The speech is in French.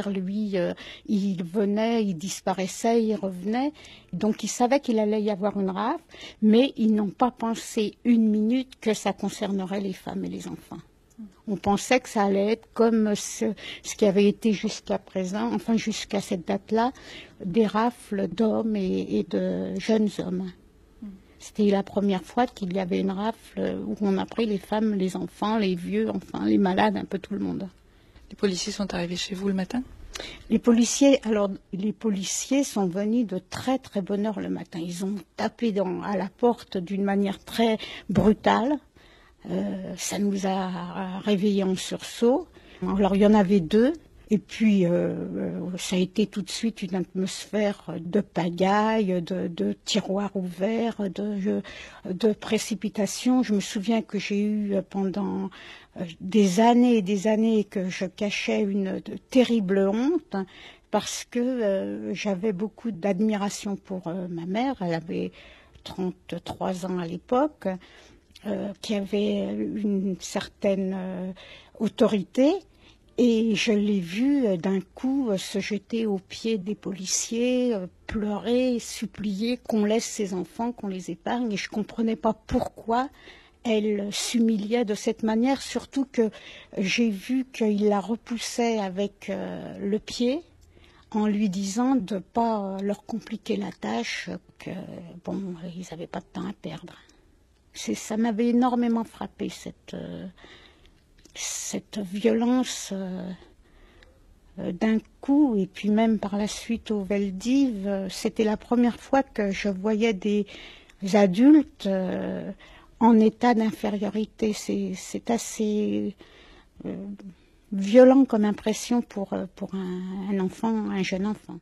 vers lui, il venait, il disparaissait, il revenait. Donc ils savaient qu'il allait y avoir une rafle, mais ils n'ont pas pensé une minute que ça concernerait les femmes et les enfants. On pensait que ça allait être comme ce qui avait été jusqu'à présent, enfin jusqu'à cette date-là, des rafles d'hommes et de jeunes hommes. C'était la première fois qu'il y avait une rafle où on a pris les femmes, les enfants, les vieux, enfin les malades, un peu tout le monde. Les policiers sont arrivés chez vous le matin ? Les policiers sont venus de très très bonne heure le matin. Ils ont tapé à la porte d'une manière très brutale. Ça nous a réveillés en sursaut. Alors il y en avait 2. Et puis, ça a été tout de suite une atmosphère de pagaille, de tiroirs ouverts, de précipitation. Je me souviens que j'ai eu pendant des années et des années que je cachais une terrible honte parce que j'avais beaucoup d'admiration pour ma mère. Elle avait 33 ans à l'époque, qui avait une certaine autorité. Et je l'ai vue d'un coup se jeter aux pieds des policiers, pleurer, supplier qu'on laisse ses enfants, qu'on les épargne. Et je ne comprenais pas pourquoi elle s'humiliait de cette manière, surtout que j'ai vu qu'il la repoussait avec le pied en lui disant de ne pas leur compliquer la tâche, que bon, ils n'avaient pas de temps à perdre. Ça m'avait énormément frappé, cette violence d'un coup, et puis même par la suite au Veldiv, c'était la première fois que je voyais des adultes en état d'infériorité. C'est assez violent comme impression pour un enfant, un jeune enfant.